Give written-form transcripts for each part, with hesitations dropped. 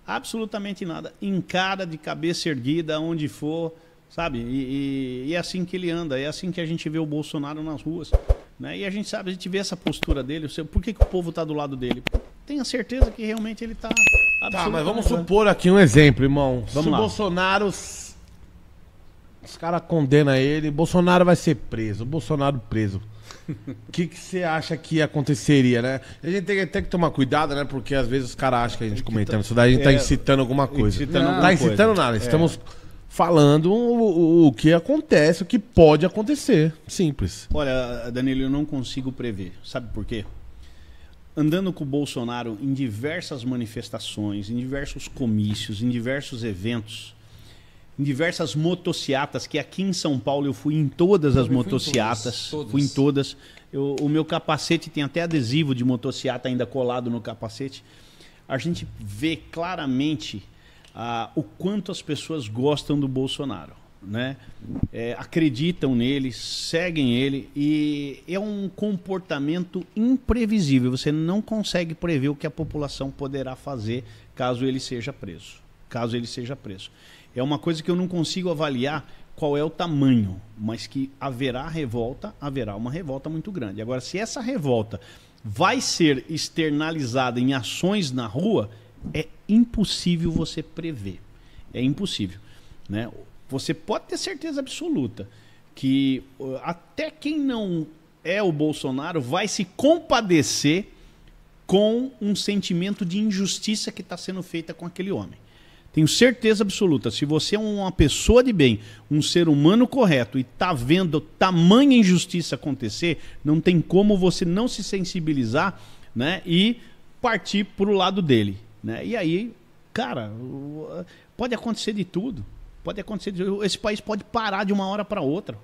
Absolutamente nada. Encara de cabeça erguida, onde for, sabe? E é assim que ele anda, é assim que a gente vê o Bolsonaro nas ruas. Né? E a gente sabe, a gente vê essa postura dele. Por que o povo está do lado dele? Tenha certeza que realmente ele está... Tá, mas vamos supor aqui um exemplo, irmão. Vamos Se lá. o Bolsonaro... Os caras condenam ele, Bolsonaro vai ser preso, Bolsonaro preso. O que você acha que aconteceria, né? A gente tem que tomar cuidado, né? Porque às vezes os caras acham que a gente comentando isso daí, a gente tá incitando alguma coisa. Não tá incitando nada, estamos falando o que acontece, o que pode acontecer. Simples. Olha, Danilo, eu não consigo prever. Sabe por quê? Andando com o Bolsonaro em diversas manifestações, em diversos comícios, em diversos eventos, em diversas motociatas, que aqui em São Paulo eu fui em todas as motociatas, fui em todas. O meu capacete tem até adesivo de motociata ainda colado no capacete. A gente vê claramente o quanto as pessoas gostam do Bolsonaro, né? Acreditam nele, seguem ele, e é um comportamento imprevisível. Você não consegue prever o que a população poderá fazer caso ele seja preso. Caso ele seja preso. É uma coisa que eu não consigo avaliar qual é o tamanho, mas que haverá revolta, haverá uma revolta muito grande. Agora, se essa revolta vai ser externalizada em ações na rua, é impossível você prever. É impossível, né? Você pode ter certeza absoluta que até quem não é o Bolsonaro vai se compadecer com um sentimento de injustiça que está sendo feita com aquele homem. Tenho certeza absoluta, se você é uma pessoa de bem, um ser humano correto e está vendo tamanha injustiça acontecer, não tem como você não se sensibilizar, né, e partir para o lado dele. Né? E aí, cara, pode acontecer de tudo. Pode acontecer de tudo. Esse país pode parar de uma hora para outra.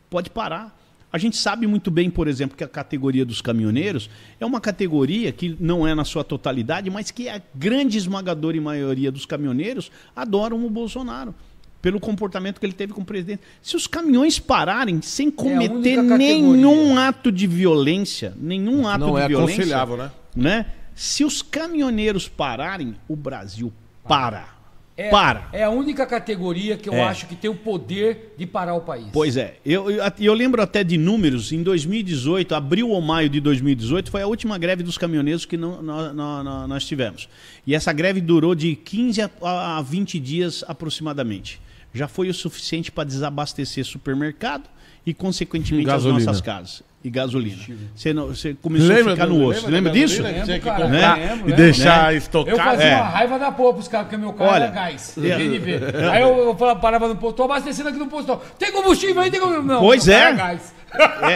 Pode parar. A gente sabe muito bem, por exemplo, que a categoria dos caminhoneiros é uma categoria que não é na sua totalidade, mas que a grande esmagadora maioria dos caminhoneiros adoram o Bolsonaro, pelo comportamento que ele teve com o presidente. Se os caminhões pararem sem cometer nenhum ato de violência, não é aconselhável, né? Se os caminhoneiros pararem, o Brasil para. É a única categoria que eu acho que tem o poder de parar o país. Pois é. Eu lembro até de números. Em 2018, abril ou maio de 2018, foi a última greve dos caminhoneiros que nós tivemos. E essa greve durou de 15 a 20 dias aproximadamente. Já foi o suficiente para desabastecer supermercado e, consequentemente, as nossas casas. E gasolina. Você começou a ficar no osso. Lembra disso? Lembro, cara. E deixar estocar. Eu fazia uma raiva da porra pros caras, porque meu carro era gás. Aí eu parava no posto, tô abastecendo aqui no posto. Tem combustível aí? Tem combustível? Não, pois é. Gás.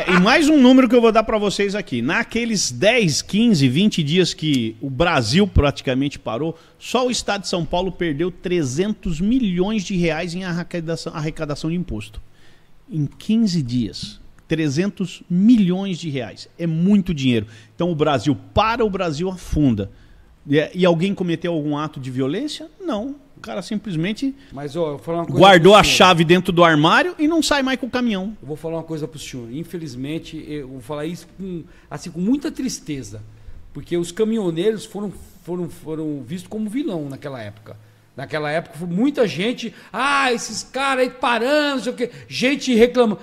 E mais um número que eu vou dar para vocês aqui. Naqueles 10, 15, 20 dias que o Brasil praticamente parou, só o estado de São Paulo perdeu 300 milhões de reais em arrecadação de imposto. Em 15 dias. 300 milhões de reais. É muito dinheiro. Então o Brasil para, o Brasil afunda. E alguém cometeu algum ato de violência? Não. O cara simplesmente guardou a chave dentro do armário e não sai mais com o caminhão. Eu vou falar uma coisa para o senhor. Infelizmente, eu vou falar isso com muita tristeza. Porque os caminhoneiros foram vistos como vilão naquela época. Naquela época, muita gente... esses caras aí parando, não sei o quê. Gente reclamando.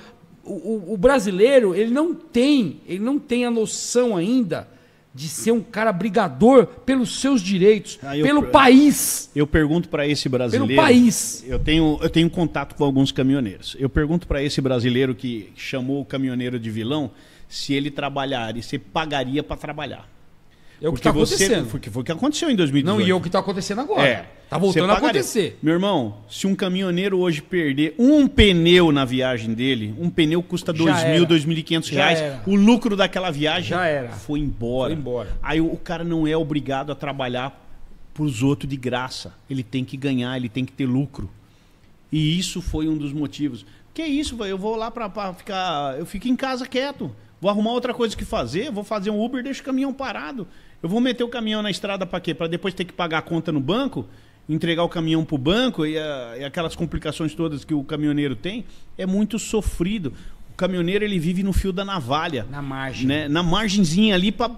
O brasileiro, ele não tem a noção ainda de ser um cara brigador pelos seus direitos, pelo país. Eu pergunto para esse brasileiro... Pelo país. Eu tenho contato com alguns caminhoneiros. Eu pergunto para esse brasileiro que chamou o caminhoneiro de vilão se ele trabalharia, se pagaria para trabalhar. É o que está acontecendo. Porque foi o que aconteceu em 2018. Não, e é o que está acontecendo agora. Está voltando a acontecer. Meu irmão, se um caminhoneiro hoje perder um pneu na viagem dele, um pneu custa R$2.000, R$2.500, o lucro daquela viagem foi embora. Aí o cara não é obrigado a trabalhar para os outros de graça. Ele tem que ganhar, ele tem que ter lucro. E isso foi um dos motivos. Que isso, eu vou lá para ficar... Eu fico em casa quieto. Vou arrumar outra coisa que fazer, vou fazer um Uber, deixo o caminhão parado. Eu vou meter o caminhão na estrada para quê? Para depois ter que pagar a conta no banco, entregar o caminhão para o banco e aquelas complicações todas que o caminhoneiro tem. É muito sofrido. O caminhoneiro, ele vive no fio da navalha. Na margem. Né? Na margenzinha ali para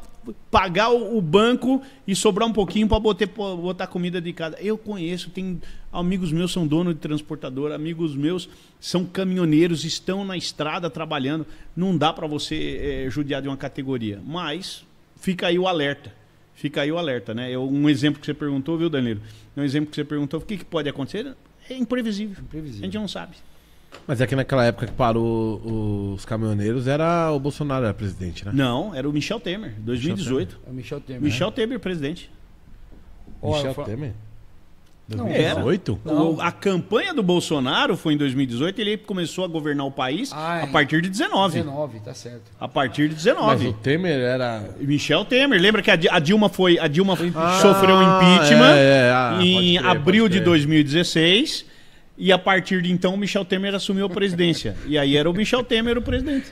pagar o banco e sobrar um pouquinho para botar comida de casa. Eu conheço, tem amigos meus são donos de transportadora, amigos meus são caminhoneiros, estão na estrada trabalhando. Não dá para você judiar de uma categoria, mas fica aí o alerta. Fica aí o alerta, né? Um exemplo que você perguntou, viu, Danilo? Um exemplo que você perguntou, o que pode acontecer? É imprevisível. A gente não sabe. Mas é que naquela época que parou os caminhoneiros, era o Bolsonaro era presidente, né? Não, era o Michel Temer, 2018. É o Michel Temer. Michel Temer, presidente. Michel Temer? Não, 2018? Não. A campanha do Bolsonaro foi em 2018, ele começou a governar o país a partir de 19. 19, tá certo. A partir de Mas 19. o Temer era... Michel Temer, lembra que a Dilma sofreu impeachment em pode abril crer. de 2016 e a partir de então o Michel Temer assumiu a presidência. E aí era o Michel Temer o presidente.